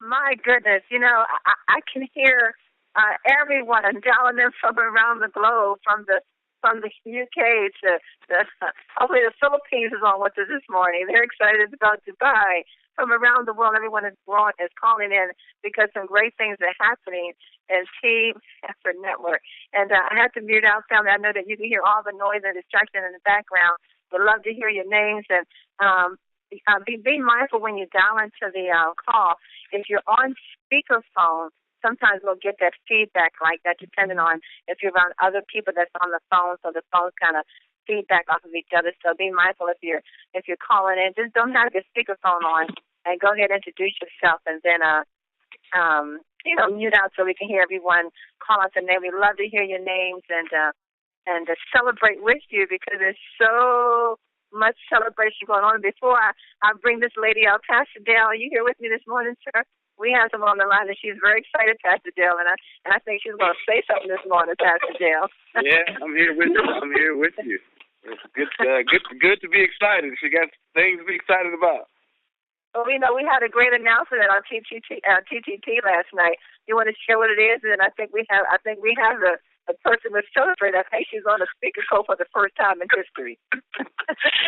My goodness, I can hear everyone dialing in from around the globe, from the UK to hopefully the Philippines is on with us this morning. They're excited about Dubai. From around the world, everyone is calling in because some great things are happening in Team Effort Network. And I had to mute out, family. I know that you can hear all the noise and distraction in the background. We'd love to hear your names, and be mindful when you dial into the call. If you're on speakerphone, sometimes we'll get that feedback like that, depending on if you're around other people that's on the phone, so the phone's kind of feedback off of each other. So be mindful if you're calling in. Just don't have your speakerphone on, and go ahead and introduce yourself, and then mute out so we can hear everyone call out their name. We love to hear your names and to celebrate with you, because there's so much celebration going on. Before I bring this lady out, Pastor Dale, are you here with me this morning, sir? We have someone on the line, and she's very excited, Pastor Dale, and I think she's going to say something this morning, Pastor Dale. Yeah, I'm here with you. It's good to be excited. She got things to be excited about. Well, we had a great announcement at our TTT last night. You want to share what it is? And I think we have the person to celebrate. I think she's on the speaker code for the first time in history.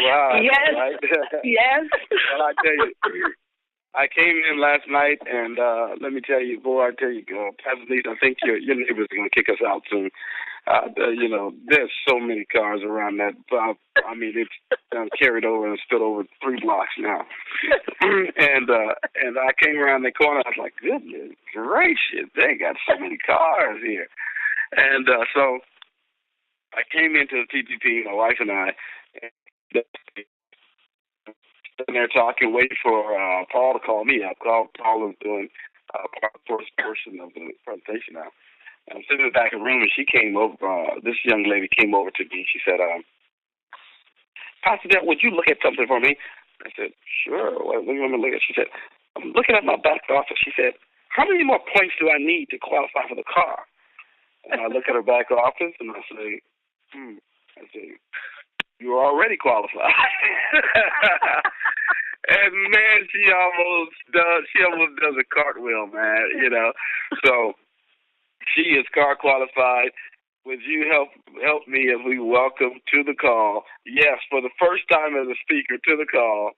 Wow. Yes. Right? Yes. Well, I tell you, I came in last night, and let me tell you, Pastor Denise, I think your neighbors are going to kick us out soon. There's so many cars around that. It's carried over and spilled over 3 blocks now. and I came around the corner. I was like, goodness gracious, they got so many cars here. And so I came into the TTP, my wife and I, sitting there talking, waiting for Paul to call me up. Paul was doing the first portion of the presentation now. And I'm sitting in the back of the room, and she came over. This young lady came over to me. She said, Pastor Dale, would you look at something for me? I said, sure. What do you want me to look at? She said, I'm looking at my back office. She said, how many more points do I need to qualify for the car? And I look at her back office, and I say, you're already qualified. And man, she almost does a cartwheel, man. So she is car qualified. Would you help me as we welcome to the call? Yes, for the first time as a speaker to the call,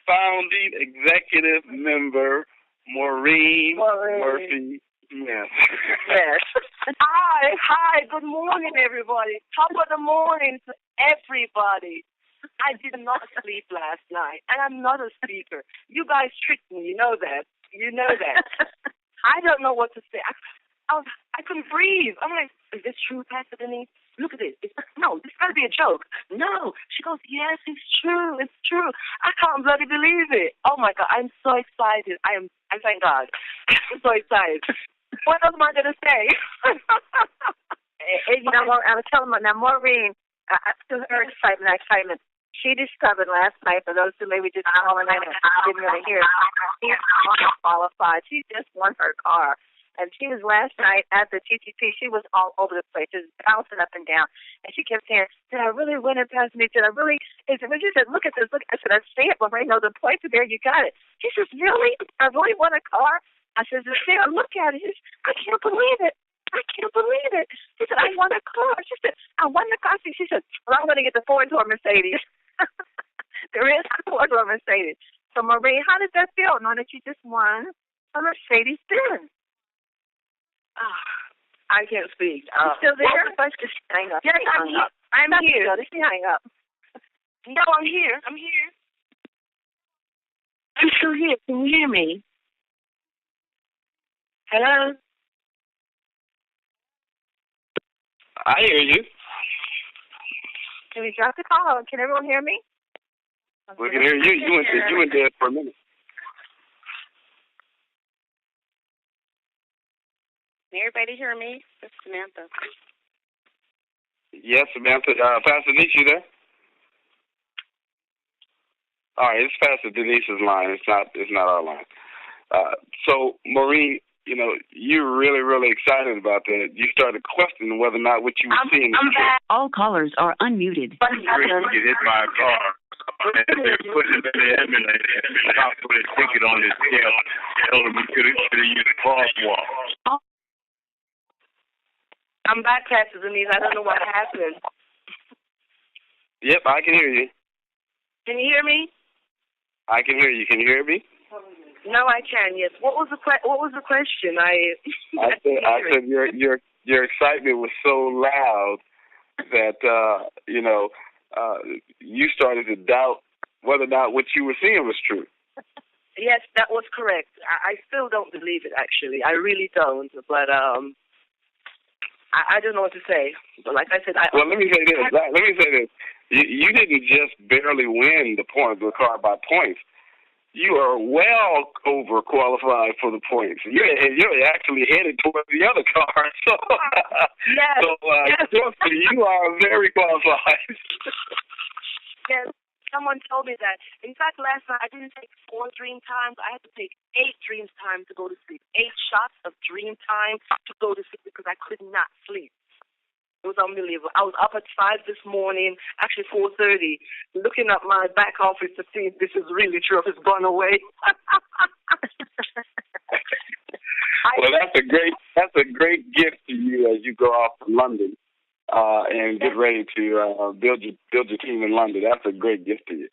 founding executive member Maureen Murphy. Yes. Yes. Hi. Good morning, everybody. Top of the morning to everybody. I did not sleep last night, and I'm not a speaker. You guys tricked me. You know that. I don't know what to say. I couldn't breathe. I'm like, is this true, Pastor Denise? Look at this. No, this got to be a joke. No. She goes, yes, it's true. It's true. I can't bloody believe it. Oh, my God. I'm so excited. I thank God. I'm so excited. What else am I going to say? I was telling her, now, Maureen, to her excitement, she discovered last night, for those who maybe just calling in and didn't really hear, she's qualified. She just won her car. And she was last night at the TTP. She was all over the place, just bouncing up and down. And she kept saying, did I really win it, Pastor Denise? Did I really? She said, look at this. Look. I said, I see it. Well, no, the points are there. You got it. She says, really? I really won a car? I said, Sarah, look at it. She said, I can't believe it. I can't believe it. She said, I won a car. She said, I won the car. She said, well, I'm going to get the Ford or Mercedes. There is a Ford or Mercedes. So, Marie, how did that feel, knowing that you just won a Mercedes-Benz? I can't speak. You still there? Just hang up. Yes, I'm here. I'm here. Just hang up. No, I'm here. I'm still here. Can you hear me? Hello? I hear you. Can we drop the call? Can everyone hear me? We can hear you. You went there for a minute. Can everybody hear me? It's Samantha. Yes, Samantha. Pastor Denise, you there? All right, it's Pastor Denise's line. It's not our line. So, Maureen, you're really, really excited about that. You started questioning whether or not what you were seeing was true. All callers are unmuted. You get hit by a car. put it in the ambulance. I put a ticket on his scale. Told him he could have used the crosswalk. I'm back, Pastor Denise. I don't know what happened. Yep, I can hear you. Can you hear me? I can hear you. Can you hear me? No, I can. Yes. What was the question? I said your excitement was so loud that you started to doubt whether or not what you were seeing was true. Yes, that was correct. I still don't believe it. Actually, I really don't. But I don't know what to say. But like I said, well, let me say this. You didn't just barely win the car by points. You are well overqualified for the points. You're actually headed towards the other car. So, yes. You are very qualified. Yes, someone told me that. In fact, last night I didn't take 4 dream times. I had to take 8 dream times to go to sleep. 8 shots of dream time to go to sleep because I could not sleep. It was unbelievable. I was up at 5 this morning, actually 4:30, looking at my back office to see if this is really true, if it's gone away. Well, that's a great gift to you as you go off to London and get ready to build your team in London. That's a great gift to you.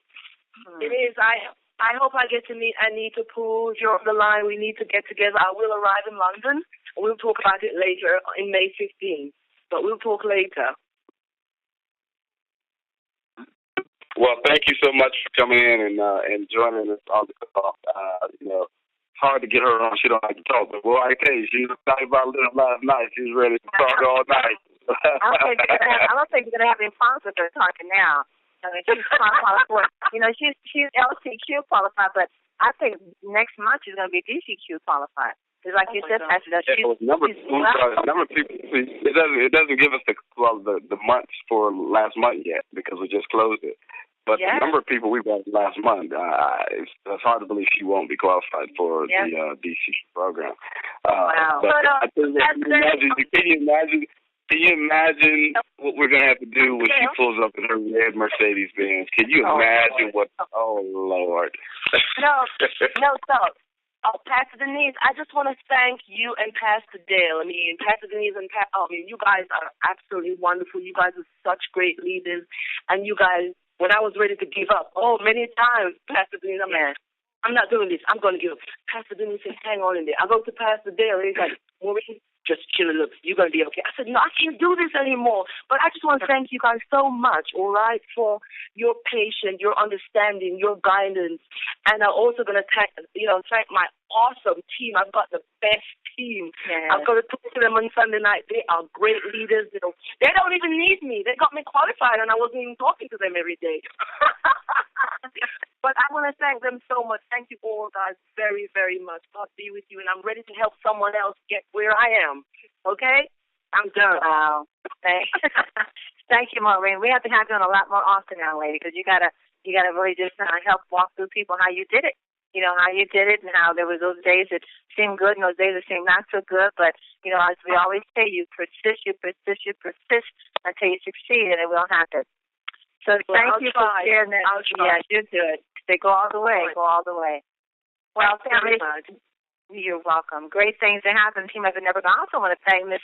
It is. I hope I get to meet Anita Poole. You're on the line. We need to get together. I will arrive in London. We'll talk about it later in May 15th. But we'll talk later. Well, thank you so much for coming in and joining us on the call. It's hard to get her on. She don't like to talk, but I tell you, she was talking about Little last night. She's ready to talk all night. I don't think we're gonna have any problems with her talking now. I mean, she's qualified for. She's LCQ qualified, but I think next month she's gonna be DCQ qualified. It's like you said, Pastor. Number of people. It doesn't give us the months for last month yet because we just closed it. But the number of people we got last month, it's hard to believe she won't be qualified for the DC program. Wow. Can you imagine what we're gonna have to do when she pulls up in her red Mercedes Benz? Can you imagine what? Oh Lord. No. Pastor Denise, I just want to thank you and Pastor Dale. I mean, Pastor Denise and you guys are absolutely wonderful. You guys are such great leaders. And you guys, when I was ready to give up, many times, Pastor Denise, I'm not doing this. I'm going to give up. Pastor Denise said, hang on in there. I go to Pastor Dale, and he's like, Maureen, just chill. Look, you're going to be okay. I said, no, I can't do this anymore. But I just want to thank you guys so much, all right, for your patience, your understanding, your guidance. And I'm also going to thank my awesome team. I've got the best team. Yeah. I've got to talk to them on Sunday night. They are great leaders. They don't even need me. They got me qualified, and I wasn't even talking to them every day. But I want to thank them so much. Thank you all, guys, very, very much. God be with you, and I'm ready to help someone else get where I am. Okay? I'm done. Wow. Thank you, Maureen. We have to have you on a lot more often now, lady, because you gotta really just help walk through people how you did it. You know, how you did it and how there was those days that seemed good and those days that seemed not so good. But, as we always say, you persist until you succeed, and it will happen. So thank you for sharing that. Yeah, you do it. They go all the way. Well, family, you're welcome. Great things that happen. Team Effort Network. I also want to thank Miss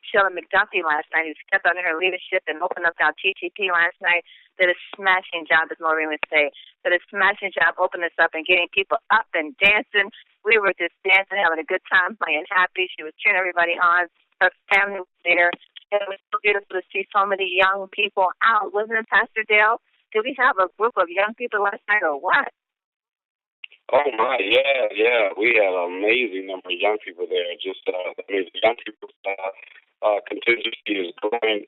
Sheila McDuffie last night, who stepped under her leadership and opened up our TTP last night. Did a smashing job, as Maureen would say. Did a smashing job opening us up and getting people up and dancing. We were just dancing, having a good time, playing happy. She was cheering everybody on. Her family was there. And it was so beautiful to see so many young people out. Wasn't it, Pastor Dale? Did we have a group of young people last night or what? Oh, my, yeah. We had an amazing number of young people there. Just, the young people's contingency is growing.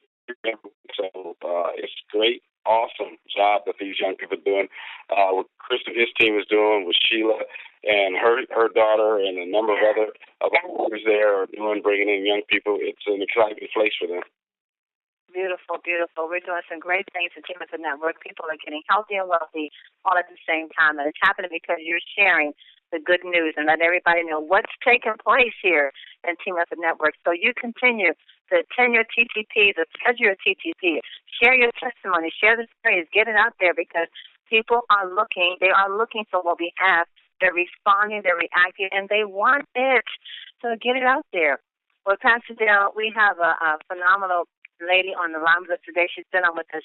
So it's great, awesome job that these young people are doing. What Chris and his team is doing with Sheila and her daughter and a number of other workers there are doing, bringing in young people. It's an exciting place for them. Beautiful. We're doing some great things in Team Effort Network. People are getting healthy and wealthy all at the same time. And it's happening because you're sharing the good news and let everybody know what's taking place here in Team Effort Network. So you continue to attend your TTP, to schedule your TTP, share your testimony, share the stories, get it out there because People are looking. They are looking for what we have. They're responding. They're reacting, and they want it. So get it out there. Well, Pastor Dale, we have a phenomenal lady on the line with us today. She's been on with us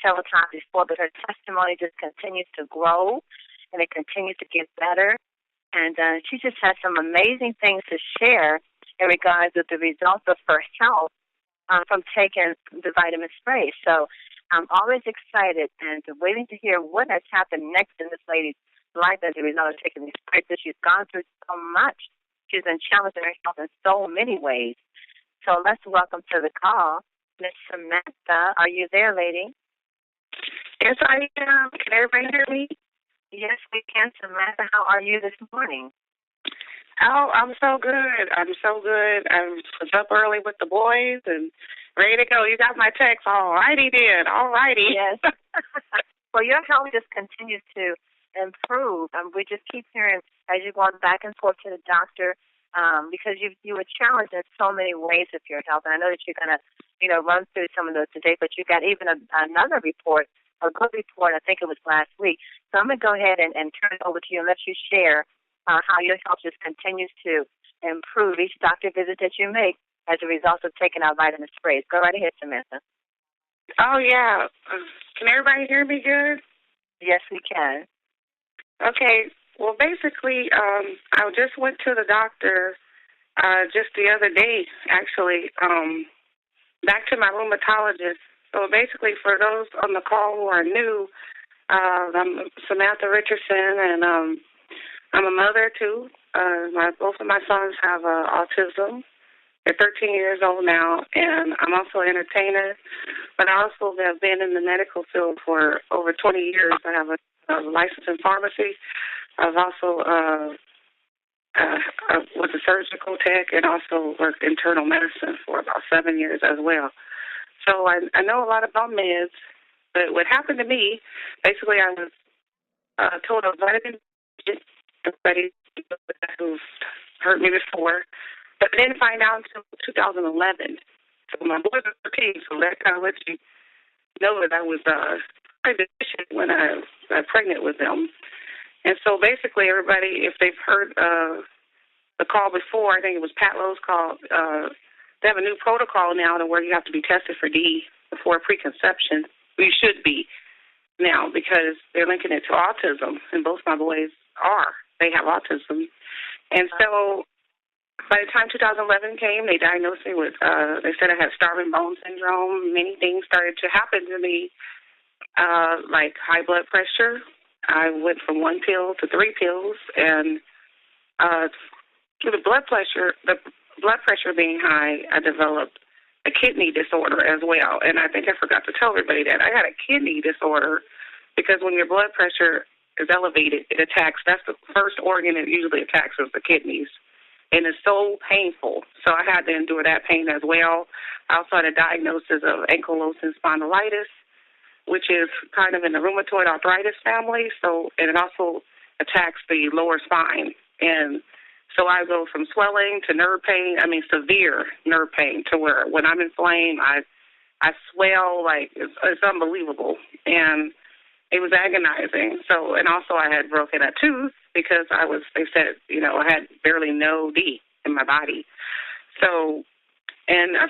several times before, but her testimony just continues to grow, and it continues to get better. And she just has some amazing things to share in regards to the results of her health from taking the vitamin spray. So I'm always excited and waiting to hear what has happened next in this lady's life as a result of taking these sprays. She's gone through so much. She's been challenged in her health in so many ways. So let's welcome to the call Miss Samantha. Are you there, lady? Yes, I am. Can everybody hear me? Yes, we can. Samantha, how are you this morning? Oh, I'm so good. I was up early with the boys and ready to go. You got my text. All righty then. All righty. Yes. Well, your health just continues to improve. We just keep hearing as you're going back and forth to the doctor because you were challenged in so many ways with your health. And I know that you're going to, run through some of those today, but you got even another report, a good report, I think it was last week. So I'm going to go ahead and turn it over to you and let you share how your health just continues to improve each doctor visit that you make as a result of taking our vitamin sprays. Go right ahead, Samantha. Oh, yeah. Can everybody hear me good? Yes, we can. Okay. Well, basically, I just went to the doctor just the other day, actually, back to my rheumatologist. So basically, for those on the call who are new, I'm Samantha Richardson, and I'm a mother, too. Both of my sons have autism. They're 13 years old now, and I'm also an entertainer, but I also have been in the medical field for over 20 years. I have a license in pharmacy. I've also was a surgical tech and also worked internal medicine for about 7 years as well. So I know a lot about meds, but what happened to me, basically I was told I was vitamin everybody who's heard me before, but I didn't find out until 2011. So my boys are 13, so that kind of lets you know that I was deficient when I got pregnant with them. And so basically everybody, if they've heard the call before, I think it was Pat Lowe's call, they have a new protocol now to where you have to be tested for D before preconception. You should be now because they're linking it to autism, and both my boys are. They have autism. And so by the time 2011 came, they diagnosed me with, they said I had starving bone syndrome. Many things started to happen to me, like high blood pressure. I went from 1 pill to 3 pills, and through the blood pressure being high, I developed a kidney disorder as well. And I think I forgot to tell everybody that I had a kidney disorder because when your blood pressure is elevated, it attacks. That's the first organ it usually attacks is the kidneys. And it's so painful. So I had to endure that pain as well. I also had a diagnosis of ankylosing spondylitis, which is kind of in the rheumatoid arthritis family. So, and it also attacks the lower spine. And so I go from swelling to nerve pain, severe nerve pain, to where when I'm inflamed, I swell like it's unbelievable. And it was agonizing. So, and also I had broken a tooth because they said, I had barely no D in my body. So, and I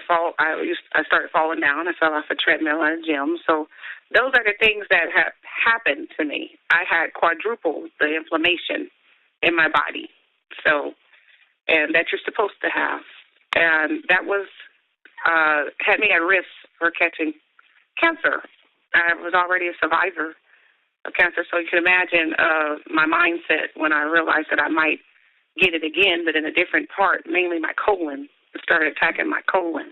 started falling down. I fell off a treadmill at a gym. So those are the things that have happened to me. I had quadrupled the inflammation in my body. So, and that you're supposed to have. And that was, had me at risk for catching cancer. I was already a survivor of cancer, so you can imagine my mindset when I realized that I might get it again, but in a different part, mainly my colon. It started attacking my colon.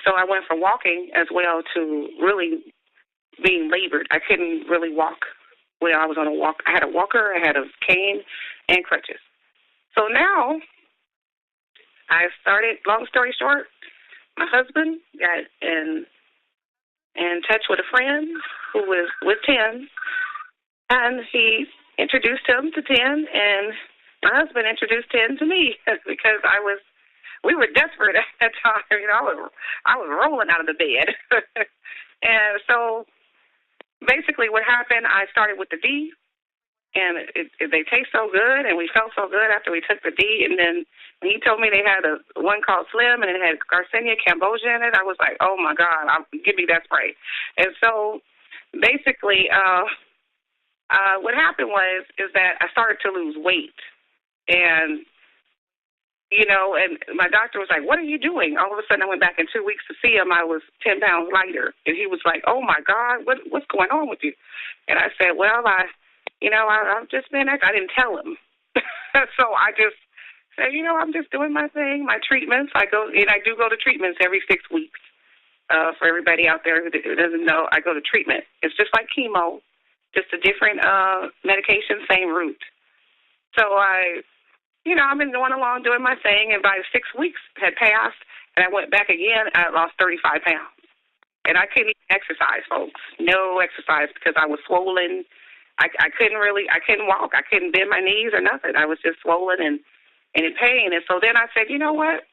So I went from walking as well to really being labored. I couldn't really walk where I was on a walk. I had a walker, I had a cane, and crutches. So now I started, long story short, my husband got in touch with a friend who was with 10, and he introduced him to 10, and my husband introduced 10 to me because we were desperate at that time. I was rolling out of the bed. And so basically what happened, I started with the D, and they taste so good, and we felt so good after we took the D. And then when he told me they had one called Slim, and it had Garcinia cambogia in it, I was like, oh, my God, give me that spray. And so basically what happened is that I started to lose weight. And and my doctor was like, what are you doing? All of a sudden, I went back in 2 weeks to see him. I was 10 pounds lighter. And he was like, oh, my God, what's going on with you? And I said, well, I've just been, I didn't tell him. So I just said, I'm just doing my thing, my treatments. I do go to treatments every 6 weeks. For everybody out there who doesn't know, I go to treatment. It's just like chemo, just a different medication, same route. So I've been going along doing my thing, and by 6 weeks had passed, and I went back again, I lost 35 pounds. And I couldn't even exercise, folks. No exercise because I was swollen. I couldn't walk. I couldn't bend my knees or nothing. I was just swollen and in pain. And so then I said, you know what?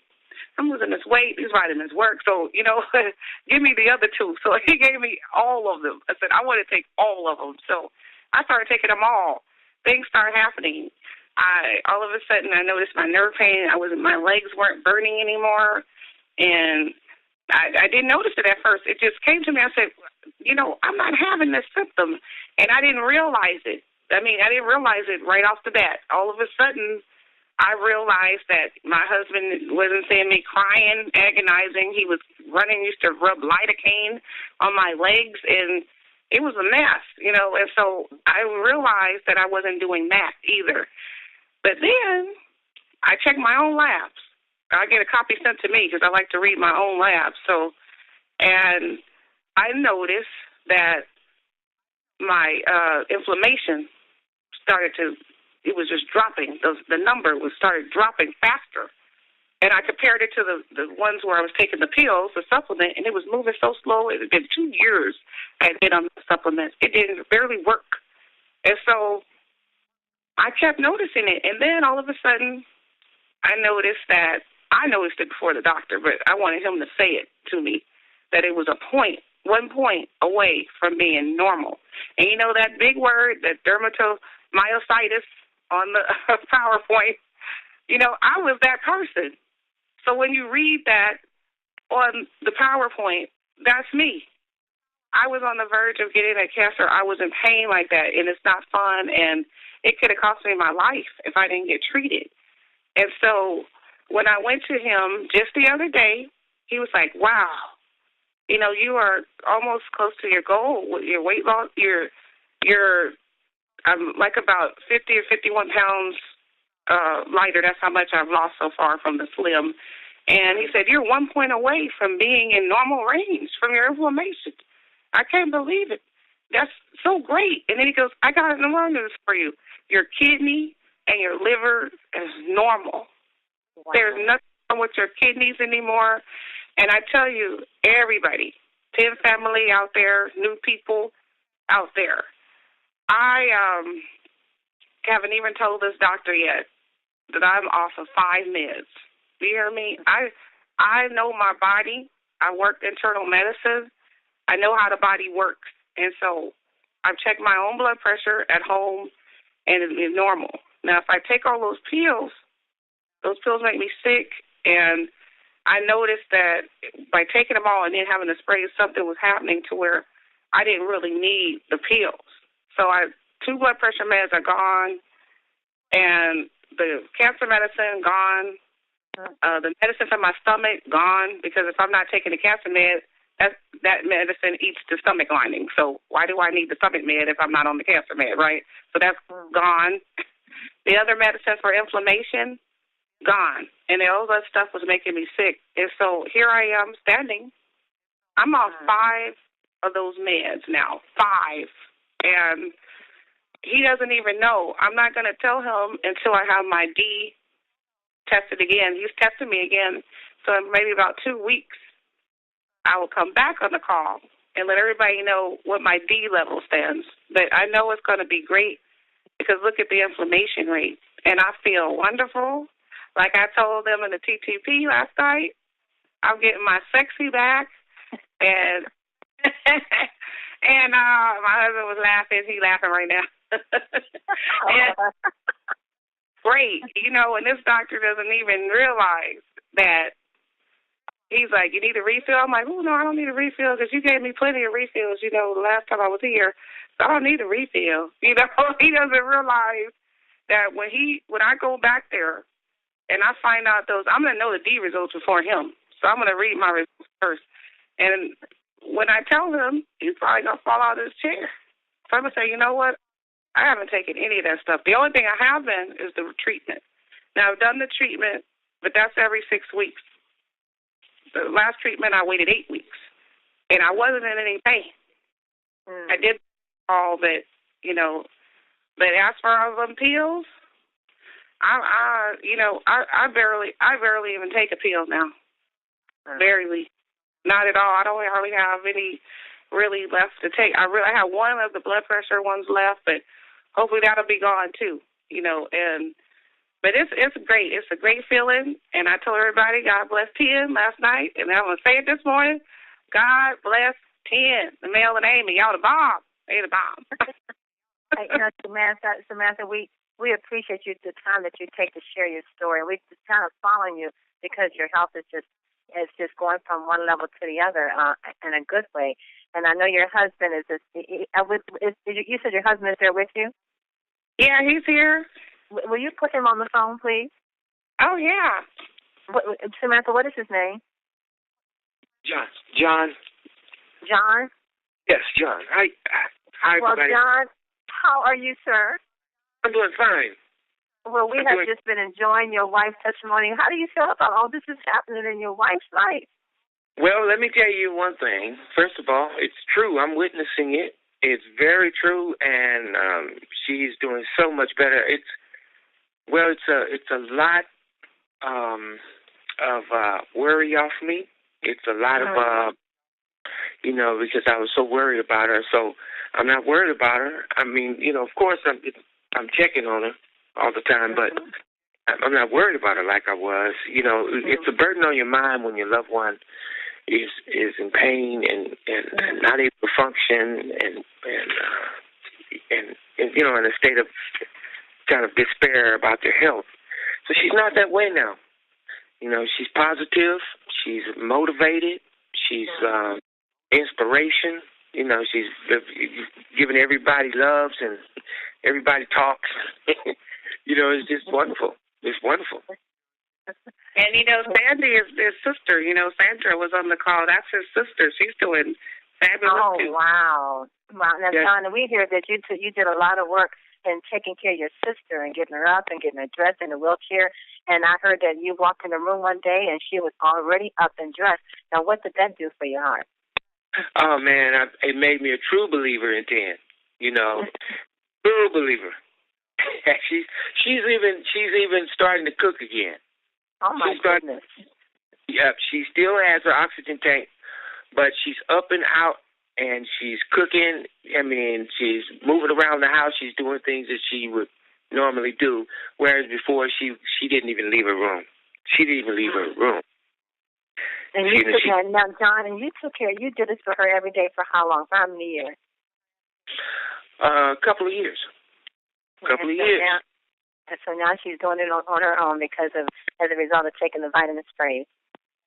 I'm losing this weight. These vitamins work. So, give me the other two. So he gave me all of them. I said, I want to take all of them. So I started taking them all. Things started happening. All of a sudden, I noticed my nerve pain. My legs weren't burning anymore, and I didn't notice it at first. It just came to me. I said, I'm not having this symptom, and I didn't realize it. I didn't realize it right off the bat. All of a sudden, I realized that my husband wasn't seeing me crying, agonizing. He was used to rub lidocaine on my legs, and it was a mess, and so I realized that I wasn't doing that either. But then I checked my own labs. I get a copy sent to me because I like to read my own labs. And I noticed that my inflammation it was just dropping. The number started dropping faster. And I compared it to the ones where I was taking the pills, the supplement, and it was moving so slow. It had been 2 years I had been on the supplement. It didn't barely work. And so I kept noticing it, and then all of a sudden, I noticed it before the doctor, but I wanted him to say it to me, that it was 1 point away from being normal. And that big word, that dermatomyositis on the PowerPoint, I was that person. So when you read that on the PowerPoint, that's me. I was on the verge of getting that cancer. I was in pain like that, and it's not fun, and it could have cost me my life if I didn't get treated. And so when I went to him just the other day, he was like, wow, you are almost close to your goal with your weight loss. I'm like about 50 or 51 pounds lighter. That's how much I've lost so far from the Slim. And he said, you're 1 point away from being in normal range from your inflammation. I can't believe it. That's so great. And then he goes, I got an awareness for you. Your kidney and your liver is normal. Wow. There's nothing wrong with your kidneys anymore. And I tell you, everybody, 10 family out there, new people out there, I haven't even told this doctor yet that I'm off of 5 meds. Do you hear me? I know my body. I worked internal medicine. I know how the body works. And so I've checked my own blood pressure at home, and it is normal. Now, if I take all those pills make me sick, and I noticed that by taking them all and then having the spray, something was happening to where I didn't really need the pills. So 2 blood pressure meds are gone, and the cancer medicine gone, the medicine for my stomach gone, because if I'm not taking the cancer med, that medicine eats the stomach lining. So why do I need the stomach med if I'm not on the cancer med, right? So that's gone. The other medicine for inflammation, gone. And all that stuff was making me sick. And so here I am standing. I'm on 5 of those meds now, 5. And he doesn't even know. I'm not going to tell him until I have my D tested again. He's testing me again. So in maybe about 2 weeks, I will come back on the call and let everybody know what my D level stands. But I know it's going to be great because look at the inflammation rate. And I feel wonderful. Like I told them in the TTP last night, I'm getting my sexy back. And And my husband was laughing. He's laughing right now. And great. And this doctor doesn't even realize that. He's like, you need a refill? I'm like, oh, no, I don't need a refill because you gave me plenty of refills, the last time I was here. So I don't need a refill. He doesn't realize that when I go back there and I find out I'm going to know the D results before him. So I'm going to read my results first. And when I tell him, he's probably going to fall out of his chair. So I'm going to say, you know what? I haven't taken any of that stuff. The only thing I have been is the treatment. Now, I've done the treatment, but that's every 6 weeks. The last treatment, I waited 8 weeks, and I wasn't in any pain. I did all that, but as far as them pills, I barely even take a pill now. Barely. Not at all. I don't hardly have any really left to take. I have one of the blood pressure ones left, but hopefully that'll be gone too, But it's great. It's a great feeling. And I told everybody, God bless 10 last night. And I'm going to say it this morning. God bless 10. The Mel and Amy. Y'all the bomb. They the bomb. Samantha, we appreciate you, the time that you take to share your story. We're just kind of following you because your health is just going from one level to the other in a good way. And I know your husband you said your husband is there with you? Yeah, he's here. Will you put him on the phone, please? Oh, yeah. Samantha, what is his name? John. John? Yes, John. Hi, well, everybody. John, how are you, sir? I'm doing fine. Well, we have just been enjoying your wife's testimony. How do you feel about all this is happening in your wife's life? Well, let me tell you one thing. First of all, it's true. I'm witnessing it. It's very true, and she's doing so much better. It's a lot of worry off me. It's a lot of because I was so worried about her. So I'm not worried about her. I mean, of course I'm checking on her all the time, but I'm not worried about her like I was. It's a burden on your mind when your loved one is in pain and not able to function and in a state of kind of despair about their health. So she's not that way now. She's positive. She's motivated. She's inspiration. She's giving everybody loves and everybody talks. It's just wonderful. It's wonderful. And, Sandy is his sister. Sandra was on the call. That's his sister. She's doing fabulous, too. Wow. Now, yes. John, we hear that you did a lot of work in taking care of your sister and getting her up and getting her dressed in a wheelchair. And I heard that you walked in the room one day and she was already up and dressed. Now, what did that do for your heart? Oh, man, it made me a true believer in 10. True believer. she's even starting to cook again. Oh, my goodness. Yep, she still has her oxygen tank, but she's up and out, and she's cooking. I mean, she's moving around the house. She's doing things that she would normally do, whereas before she didn't even leave her room. She didn't even leave her room. And now, John, and you did this for her every day for how long? For how many years? A couple of years. And so now she's doing it on her own as a result of taking the vitamin sprays.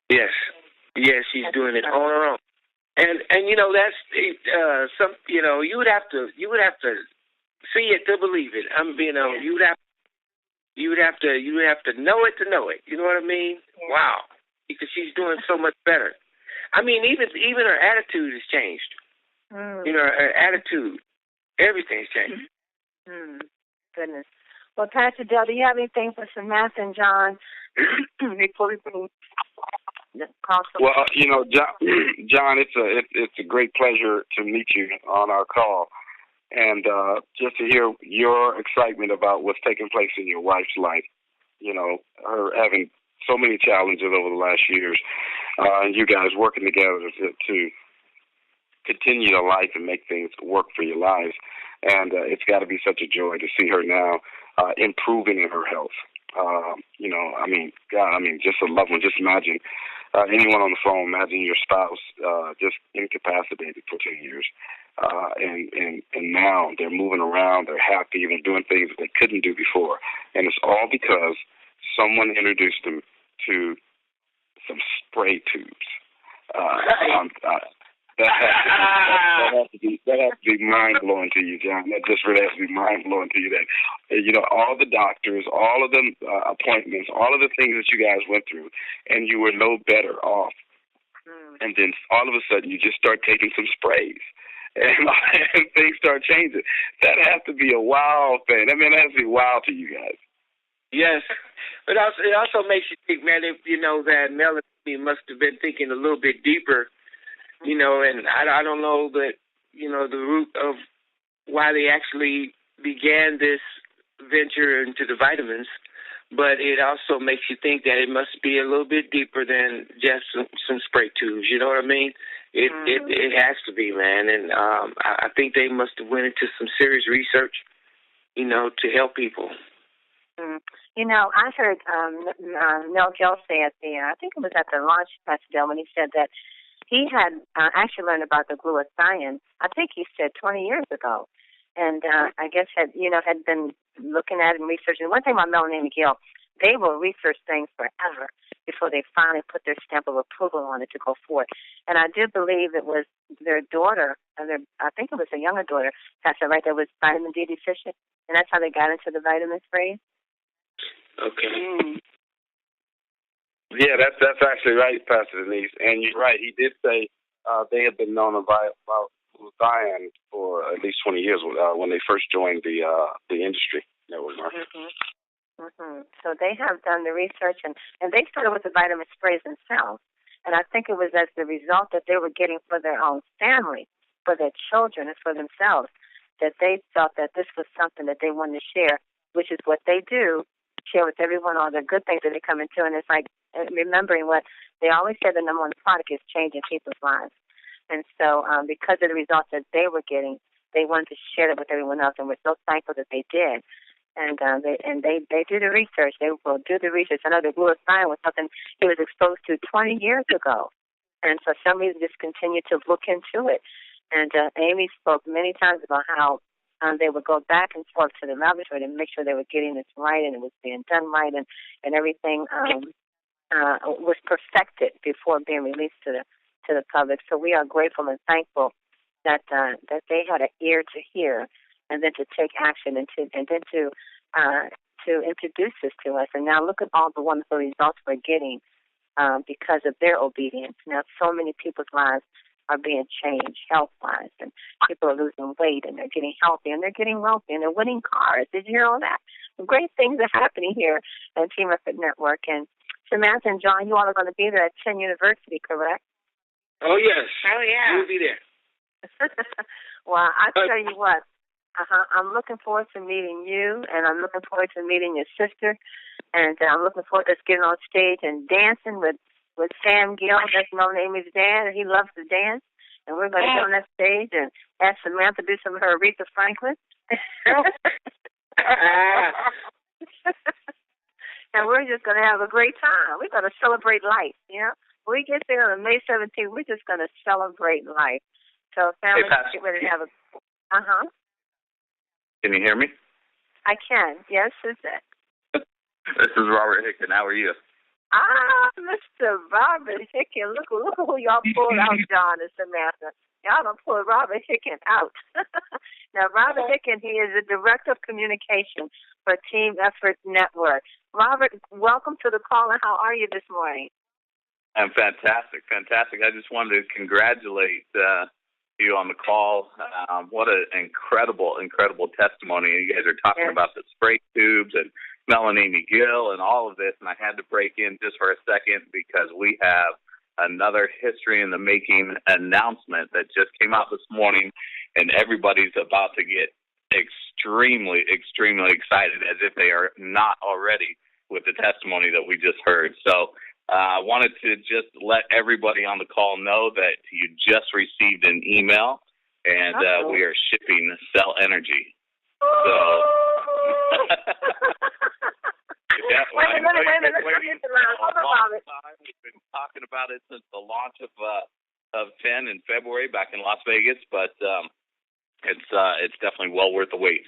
Yes, she's doing it on her own. And that's you would have to see it to believe it. You would have to know it to know it. You know what I mean? Yeah. Wow. Because she's doing so much better. I mean, even her attitude has changed. Her attitude, everything's changed. Goodness. Well, Pastor Dale, do you have anything for Samantha and John before we bring the console? Well, John, it's a great pleasure to meet you on our call, and just to hear your excitement about what's taking place in your wife's life. Her having so many challenges over the last years, and you guys working together to continue your life and make things work for your lives. And it's got to be such a joy to see her now improving in her health. Just a loved one. Just imagine anyone on the phone, imagine your spouse just incapacitated for 2 years. and now they're moving around, they're happy, they're doing things that they couldn't do before. And it's all because someone introduced them to some spray tubes. That has to be mind blowing to you, John. That just really has to be mind blowing to you. That all the doctors, all of the appointments, all of the things that you guys went through, and you were no better off. And then all of a sudden, you just start taking some sprays, and things start changing. That has to be a wow thing. I mean, that has to be wow to you guys. Yes, but it also makes you think, man, if that Melanie must have been thinking a little bit deeper. And I don't know that, the root of why they actually began this venture into the vitamins, but it also makes you think that it must be a little bit deeper than just some spray tubes. You know what I mean? It has to be, man. And I think they must have went into some serious research, to help people. I heard Mel Gill say I think it was at the launch, Pastor Dale, when he said that he had actually learned about the glutathione, I think he said 20 years ago. And I guess had been looking at it and researching. One thing about Melanie and Gill, they will research things forever before they finally put their stamp of approval on it to go forward. And I do believe it was their daughter, I think it was a younger daughter, Pastor, right, that was vitamin D deficient. And that's how they got into the vitamin sprays. Okay. Yeah, that's actually right, Pastor Denise. And you're right. He did say they had been known about glutathione for at least 20 years when they first joined the industry. So they have done the research, and they started with the vitamin sprays themselves. And I think it was as the result that they were getting for their own family, for their children, and for themselves, that they felt that this was something that they wanted to share, which is what they do, share with everyone all the good things that they come into. And it's like remembering what they always said, the number one product is changing people's lives. And so because of the results that they were getting, they wanted to share it with everyone else, and we're so thankful that they did. And they do the research. They will do the research. I know the glutathione was something he was exposed to 20 years ago. And for some reason, just continued to look into it. And Amy spoke many times about how they would go back and forth to the laboratory to make sure they were getting this right and it was being done right, and everything was perfected before being released to the public. So we are grateful and thankful that they had an ear to hear, and then to take action, and then to introduce this to us. And now look at all the wonderful results we're getting because of their obedience. Now so many people's lives are being changed health-wise, and people are losing weight, and they're getting healthy, and they're getting wealthy, and they're winning cars. Did you hear all that? Great things are happening here at Team Effort Network. And Samantha and John, you all are going to be there at Penn University, correct? Oh, yes. Oh, yeah. We'll be there. Well, I tell you what, I'm looking forward to meeting you, and I'm looking forward to meeting your sister, and I'm looking forward to getting on stage and dancing with Sam Gill. That's known Amy's dad, and he loves to dance. And we're going to get on that stage and ask Samantha to do some of her Aretha Franklin. And we're just going to have a great time. We're going to celebrate life, When we get there on May 17th, we're just going to celebrate life. So, family, get ready to have a... Can you hear me? I can. Yes, who's that? This is Robert Hicken. How are you? Mr. Robert Hicken. Look who y'all pulled out, John and Samantha. Y'all done pulled Robert Hicken out. Now, Robert Hicken, he is the Director of Communication for Team Effort Network. Robert, welcome to the call, and how are you this morning? I'm fantastic. I just wanted to congratulate you on the call. What an incredible testimony. You guys are talking about the spray tubes and Melanie Gill and all of this, and I had to break in just for a second because we have another history in the making announcement that just came out this morning, and everybody's about to get extremely excited, as if they are not already, with the testimony that we just heard. So I wanted to just let everybody on the call know that you just received an email, and we are shipping Cell Energy. So Wait a minute. We've been talking about it since the launch of 10 in February back in Las Vegas, but It's definitely well worth the wait.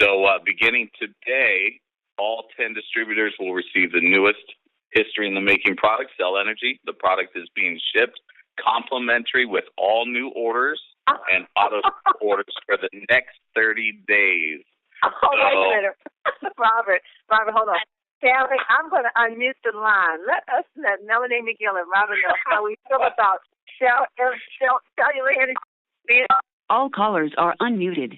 So beginning today, all 10 distributors will receive the newest history in the making product, Cell Energy. The product is being shipped complimentary with all new orders and auto orders for the next 30 days. Wait a minute. Robert, hold on. Sally, I'm going to unmute the line. Let Melanie McGill and Robert know how we feel about cellular energy. All callers are unmuted.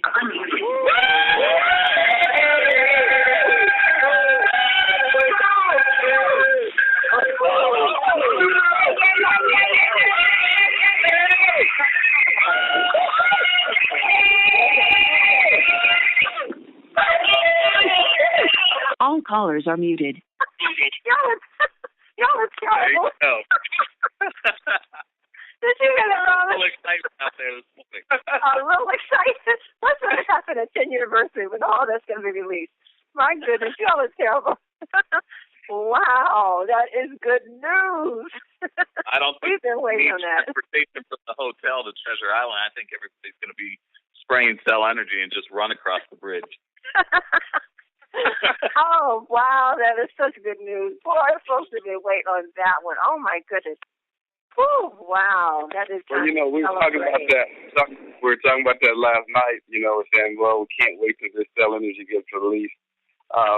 All callers are muted. Y'all are terrible. Did you hear that, Robert? A little excited out there this morning. A little excited. What's going to happen at 10th anniversary when all that's going to be released? My goodness, y'all are terrible. Wow, that is good news. I don't think we've been waiting on that. Transportation from the hotel to Treasure Island. I think everybody's going to be spraying Cell Energy and just run across the bridge. Oh, wow, that is such good news. Boy, folks have been waiting on that one. Oh, my goodness. Oh, wow, that is. Well, we were talking about that. We were talking about that last night. Saying, well, we can't wait till this Cell Energy gets released.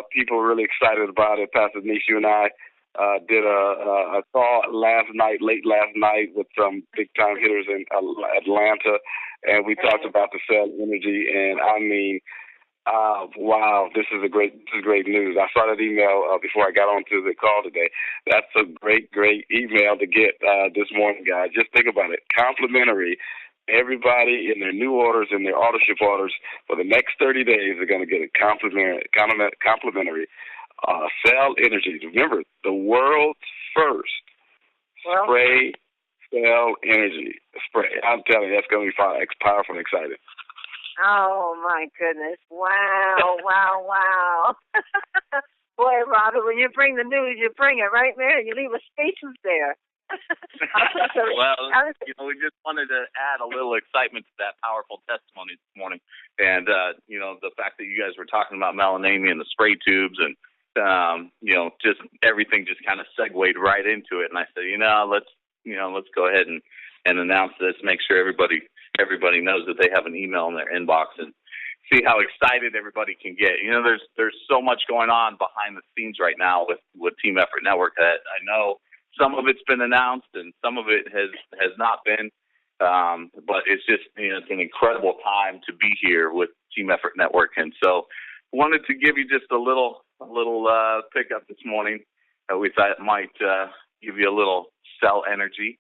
People are really excited about it. Pastor Denise, you and I did a call late last night with some big time hitters in Atlanta, and we talked about the Cell Energy. And I mean, wow, this is great news. I saw that email before I got onto the call today. That's a great email to get this morning, guys. Just think about it. Complimentary. Everybody in their new orders and their auto ship orders for the next 30 days are going to get a complimentary Cell Energy. Remember, the world's first spray Cell Energy spray. I'm telling you, that's going to be powerful and exciting. Oh, my goodness. Wow. Boy, Robert, when you bring the news, you bring it right there. You leave us speechless there. Well, we just wanted to add a little excitement to that powerful testimony this morning. And, the fact that you guys were talking about melanamia and the spray tubes and, just everything just kind of segued right into it. And I said, let's go ahead and announce this, make sure everybody knows that they have an email in their inbox and see how excited everybody can get. There's so much going on behind the scenes right now with Team Effort Network that I know some of it's been announced and some of it has not been. But it's just, it's an incredible time to be here with Team Effort Network. And so wanted to give you just a little pickup this morning. We thought it might give you a little Cell Energy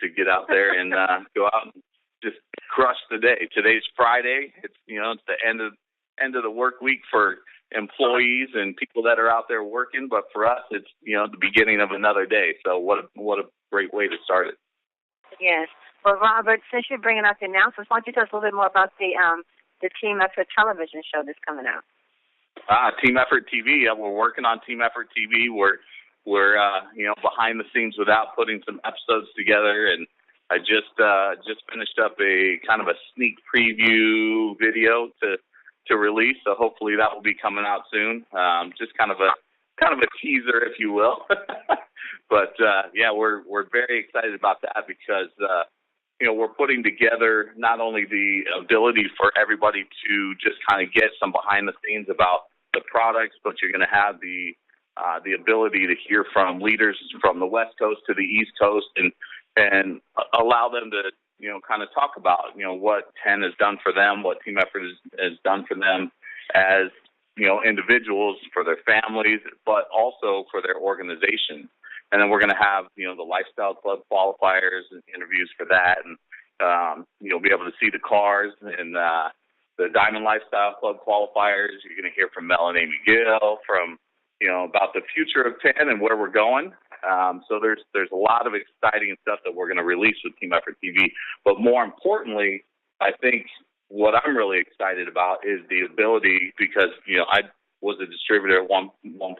to get out there and go out and just crush the day. Today's Friday. It's the end of the work week for employees and people that are out there working, but for us, it's the beginning of another day. So what a great way to start it. Yes. Well, Robert, since you're bringing up the announcements, why don't you tell us a little bit more about the Team Effort television show that's coming out? Team Effort TV. Yeah, we're working on Team Effort TV. We're behind the scenes without putting some episodes together, and I just finished up a kind of a sneak preview video to release, so hopefully that will be coming out soon. Just kind of a teaser, if you will. But we're very excited about that because we're putting together not only the ability for everybody to just kind of get some behind the scenes about the products, but you're going to have the ability to hear from leaders from the West Coast to the East Coast and allow them to kind of talk about, what 10 has done for them, what Team Effort has done for them as, individuals, for their families, but also for their organization. And then we're going to have, the Lifestyle Club qualifiers and interviews for that. And you'll be able to see the cars and the Diamond Lifestyle Club qualifiers. You're going to hear from Melanie McGill from, about the future of 10 and where we're going. So there's a lot of exciting stuff that we're going to release with Team Effort TV. But more importantly, I think what I'm really excited about is the ability, because, I was a distributor at one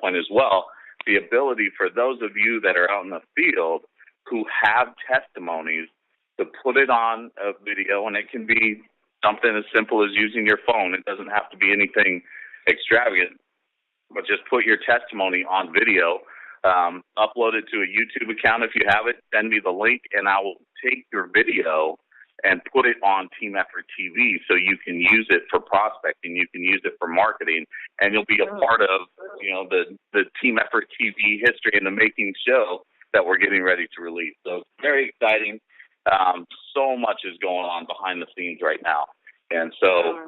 point as well, the ability for those of you that are out in the field who have testimonies to put it on a video, and it can be something as simple as using your phone. It doesn't have to be anything extravagant, but just put your testimony on video, upload it to a YouTube account if you have it, send me the link, and I will take your video and put it on Team Effort TV so you can use it for prospecting, you can use it for marketing, and you'll be a part of, the Team Effort TV History in the Making show that we're getting ready to release. So it's very exciting. So much is going on behind the scenes right now. And so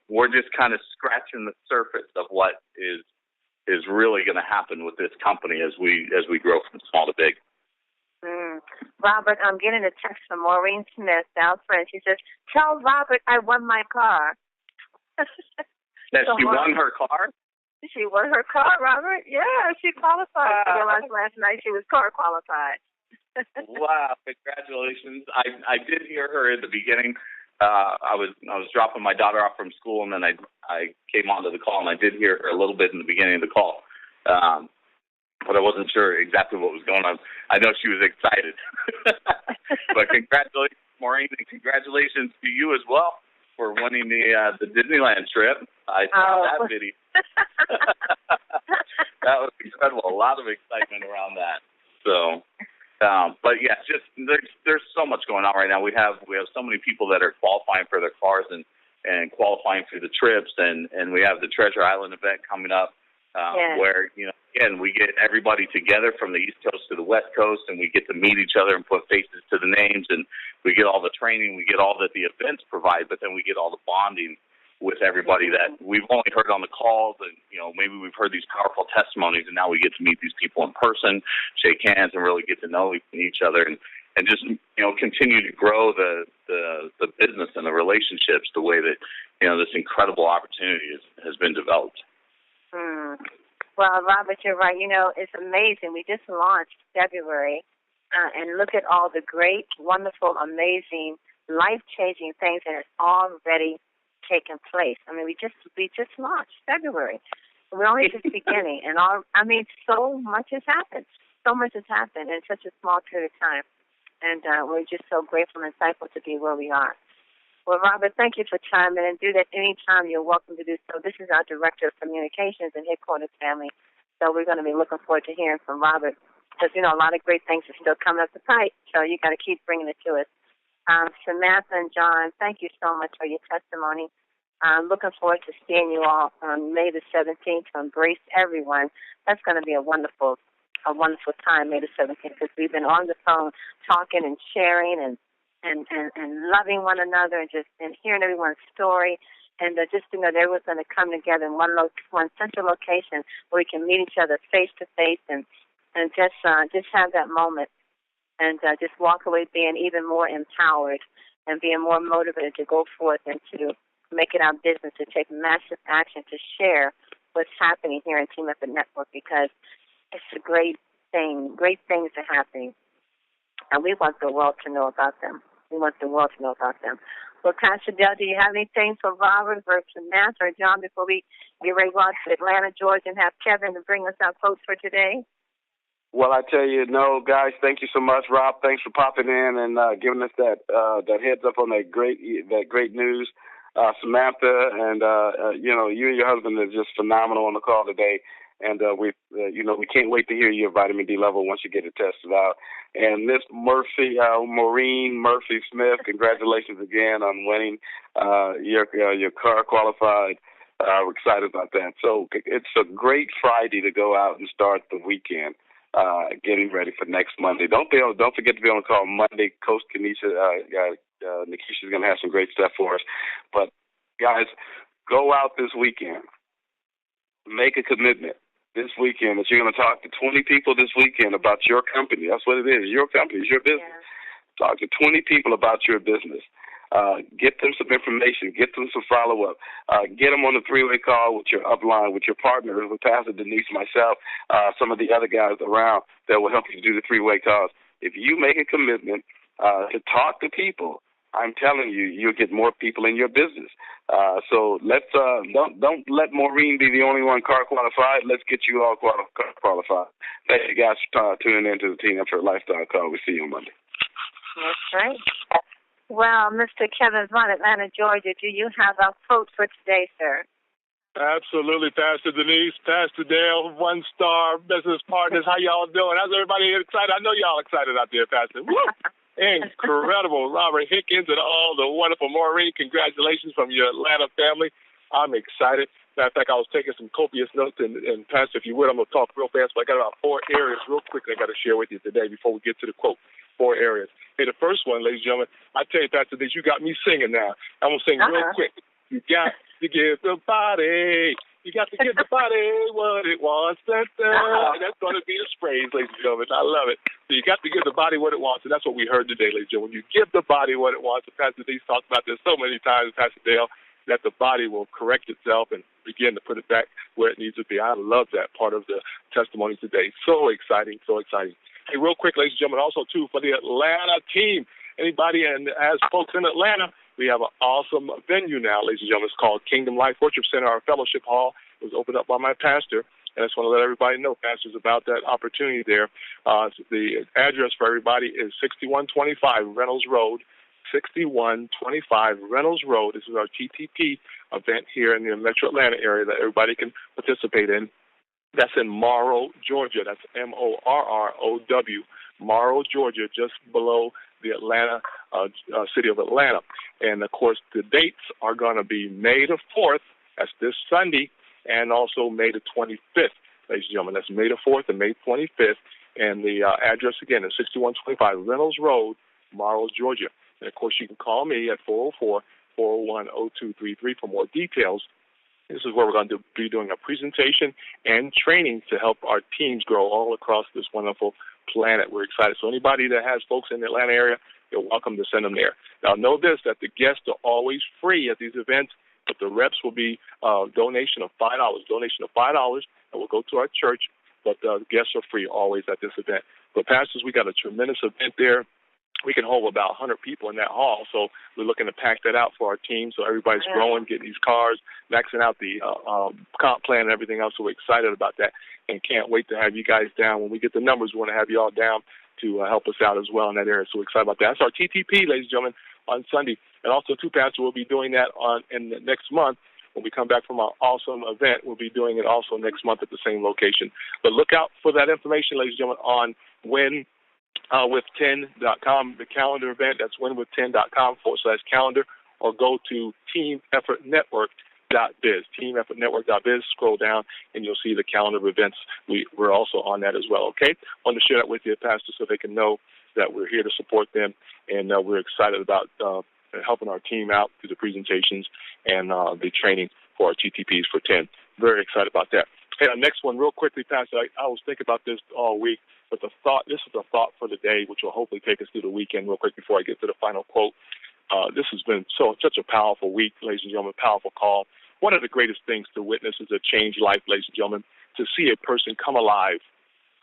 we're just kind of scratching the surface of what is really going to happen with this company as we grow from small to big. Robert, I'm getting a text from Maureen Smith, our friend. She says, "Tell Robert I won my car." That she won her car? She won her car, Robert. Yeah, she qualified. I realized last night she was car qualified. Wow! Congratulations. I did hear her in the beginning. I was dropping my daughter off from school, and then I came onto the call, and I did hear her a little bit in the beginning of the call. But I wasn't sure exactly what was going on. I know she was excited. But congratulations, Maureen, and congratulations to you as well for winning the Disneyland trip. I saw that video. That was incredible. A lot of excitement around that. So, but yeah, just there's so much going on right now. We have so many people that are qualifying for their cars and qualifying for the trips, and we have the Treasure Island event coming up. Where, again, we get everybody together from the East Coast to the West Coast, and we get to meet each other and put faces to the names, and we get all the training, we get all that the events provide, but then we get all the bonding with everybody that we've only heard on the calls, and, maybe we've heard these powerful testimonies, and now we get to meet these people in person, shake hands, and really get to know each other, and just, continue to grow the business and the relationships the way that, this incredible opportunity has been developed. Well, Robert, you're right. It's amazing. We just launched February, and look at all the great, wonderful, amazing, life-changing things that have already taken place. I mean, we just launched February. We're only just beginning, and so much has happened. So much has happened in such a small period of time, and we're just so grateful and thankful to be where we are. Well, Robert, thank you for chiming in. Do that anytime. You're welcome to do so. This is our Director of Communications and Headquarters family. So we're going to be looking forward to hearing from Robert because, a lot of great things are still coming up the pipe. So you got to keep bringing it to us. Samantha and John, thank you so much for your testimony. I'm looking forward to seeing you all on May the 17th to Embrace Everyone. That's going to be a wonderful time, May the 17th, because we've been on the phone talking and sharing and loving one another and hearing everyone's story, and everyone's going to come together in one central location where we can meet each other face to face and just have that moment and just walk away being even more empowered and being more motivated to go forth and to make it our business to take massive action to share what's happening here in Team Effort Network, because it's a great thing. Great things are happening, and we want the world to know about them. Well, Pastor Dale, do you have anything for Robert or Samantha or John before we get ready to go out to Atlanta, Georgia, and have Kevin to bring us our quotes for today? Well, I tell you, no, guys, thank you so much. Rob, thanks for popping in and giving us that heads up on that great news. Samantha and you and your husband are just phenomenal on the call today. And we can't wait to hear your vitamin D level once you get it tested out. And Miss Murphy, Maureen Murphy Smith, congratulations again on winning your car qualified. We're excited about that. So it's a great Friday to go out and start the weekend, getting ready for next Monday. Don't forget to be on the call Monday. Coach Nikisha's going to have some great stuff for us. But guys, go out this weekend. Make a commitment this weekend that you're going to talk to 20 people this weekend about your company. That's what it is. Your company is your business. Yeah. Talk to 20 people about your business. Get them some information. Get them some follow-up. Get them on the three-way call with your upline, with your partner, with Pastor Denise, myself, some of the other guys around that will help you do the three-way calls. If you make a commitment to talk to people, I'm telling you, you'll get more people in your business. So let's don't let Maureen be the only one car qualified. Let's get you all qualified. Thank you guys for tuning in to the Team Effort Lifestyle Call. We'll see you on Monday. That's right. Well, Mr. Kevin Vaughn, Atlanta, Georgia, do you have a quote for today, sir? Absolutely, Pastor Denise, Pastor Dale, One Star Business Partners. How y'all doing? How's everybody excited? I know y'all excited out there, Pastor. Woo! Incredible. Robert Hickens and all the wonderful Maureen. Congratulations from your Atlanta family. I'm excited. Matter of fact, I was taking some copious notes, and Pastor, if you would, I'm going to talk real fast, but I got about 4 areas real quickly I got to share with you today before we get to the quote. 4 areas. Hey, the first one, ladies and gentlemen, I tell you, Pastor Denise, you got me singing now. I'm going to sing real quick. You got to give the body. You got to give the body what it wants. And that's going to be the phrase, ladies and gentlemen. I love it. So you got to give the body what it wants, and that's what we heard today, ladies and gentlemen. When you give the body what it wants, and Pastor Denise talked about this so many times, Pastor Dale, that the body will correct itself and begin to put it back where it needs to be. I love that part of the testimony today. So exciting, so exciting. Hey, real quick, ladies and gentlemen, also, too, for the Atlanta team, anybody as folks in Atlanta, we have an awesome venue now, ladies and gentlemen. It's called Kingdom Life Worship Center, our fellowship hall. It was opened up by my pastor, and I just want to let everybody know, pastors, about that opportunity there. The address for everybody is 6125 Reynolds Road, 6125 Reynolds Road. This is our TTP event here in the Metro Atlanta area that everybody can participate in. That's in Morrow, Georgia. That's Morrow, Morrow, Georgia, just below the Atlanta city of Atlanta. And, of course, the dates are going to be May the 4th. That's this Sunday, and also May the 25th, ladies and gentlemen. That's May the 4th and May 25th. And the address, again, is 6125 Reynolds Road, Morrow, Georgia. And, of course, you can call me at 404-401-0233 for more details. This is where we're going to be doing a presentation and training to help our teams grow all across this wonderful planet. We're excited. So anybody that has folks in the Atlanta area, you're welcome to send them there. Now, know this, that the guests are always free at these events, but the reps will be donation of $5. Donation of $5 that will go to our church, but the guests are free always at this event. But, pastors, we got a tremendous event there. We can hold about 100 people in that hall, so we're looking to pack that out for our team. So everybody's growing, getting these cars, maxing out the comp plan and everything else. So we're excited about that and can't wait to have you guys down. When we get the numbers, we want to have you all down to help us out as well in that area. So we're excited about that. That's our TTP, ladies and gentlemen, on Sunday. And also, too, Pastor, we'll be doing that in the next month. When we come back from our awesome event, we'll be doing it also next month at the same location. But look out for that information, ladies and gentlemen, on winwith10.com, the calendar event. That's winwith10.com/calendar, or go to teameffortnetwork.biz. Teameffortnetwork.biz. Scroll down, and you'll see the calendar of events. We're also on that as well, okay? I wanted to share that with you, Pastor, so they can know that we're here to support them, and we're excited about helping our team out through the presentations and the training for our TTPs for 10. Very excited about that. Hey, next one, real quickly, Pastor. I was thinking about this all week, but this is the thought for the day, which will hopefully take us through the weekend real quick before I get to the final quote. This has been such a powerful week, ladies and gentlemen, powerful call. One of the greatest things to witness is a changed life, ladies and gentlemen, to see a person come alive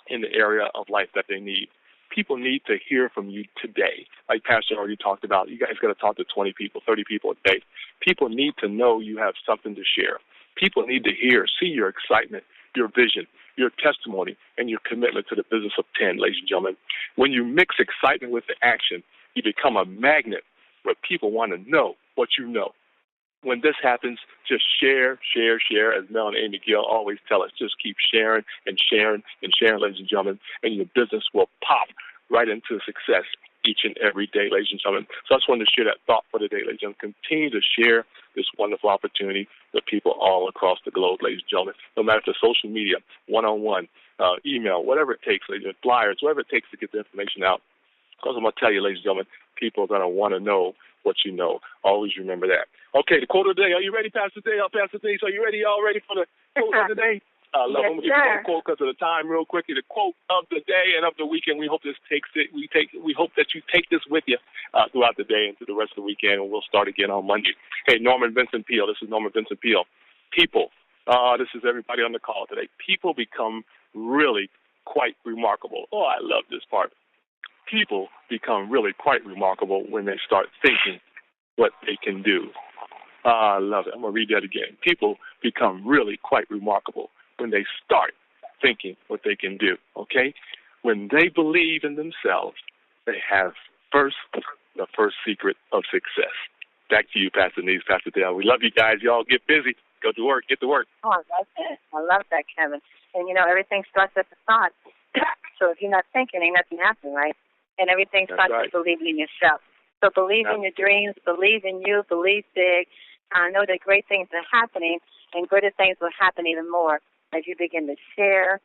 in the area of life that they need. People need to hear from you today. Like Pastor already talked about, you guys got to talk to 20 people, 30 people a day. People need to know you have something to share. People need to see your excitement, your vision, your testimony, and your commitment to the business of 10, ladies and gentlemen. When you mix excitement with the action, you become a magnet where people want to know what you know. When this happens, just share, as Mel and Amy Gill always tell us. Just keep sharing and sharing and sharing, ladies and gentlemen, and your business will pop right into success each and every day, ladies and gentlemen. So I just wanted to share that thought for the day, ladies and gentlemen. Continue to share this wonderful opportunity with people all across the globe, ladies and gentlemen. No matter if it's social media, one-on-one, email, whatever it takes, ladies and flyers, whatever it takes to get the information out. Because I'm going to tell you, ladies and gentlemen, people are going to want to know what you know. Always remember that. Okay, the quote of the day. Are you ready, Pastor Dale? Pastor Denise, are you ready? Y'all ready for the quote of the day? I'm going to give you the quote because of the time real quickly. The quote of the day and of the weekend. We hope this takes it. We hope that you take this with you throughout the day and through the rest of the weekend, and we'll start again on Monday. Hey, Norman Vincent Peale. This is Norman Vincent Peale. People. This is everybody on the call today. People become really quite remarkable. Oh, I love this part. People become really quite remarkable when they start thinking what they can do. I love it. I'm going to read that again. People become really quite remarkable when they start thinking what they can do, okay? When they believe in themselves, they have first the first secret of success. Back to you, Pastor Denise, Pastor Dale. We love you guys. Y'all get busy. Go to work. Get to work. Oh, I love that. I love that, Kevin. And, everything starts at the thought. So if you're not thinking, ain't nothing happening, right? And everything starts with believing in yourself. So believe in your dreams. Believe in you. Believe big. I know that great things are happening, and greater things will happen even more as you begin to share.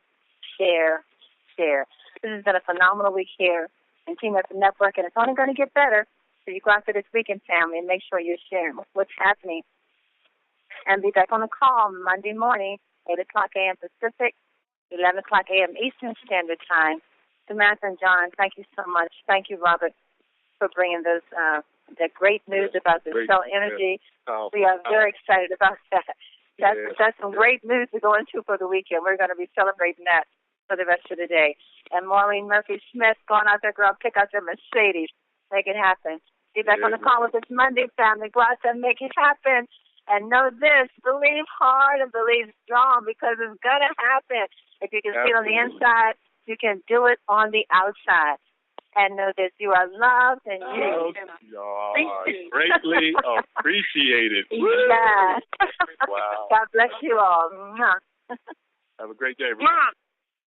This has been a phenomenal week here in Team Up Network, and it's only going to get better. So you go out to this weekend, family, and make sure you're sharing what's happening. And be back on the call Monday morning, 8 o'clock a.m. Pacific, 11 o'clock a.m. Eastern Standard Time. Samantha and John, thank you so much. Thank you, Robert, for bringing those that great news about the cell energy. We are very excited about that. That's some great news to go into for the weekend. We're going to be celebrating that for the rest of the day. And Maureen Murphy-Smith, going out there, girl, pick out your Mercedes. Make it happen. Be back on the call with us Monday, family. Go out there and make it happen. And know this, believe hard and believe strong, because it's going to happen. If you can see it on the inside, you can do it on the outside. And know that you are loved and you greatly appreciated. Yeah. Wow. God bless you all. Have a great day, everyone.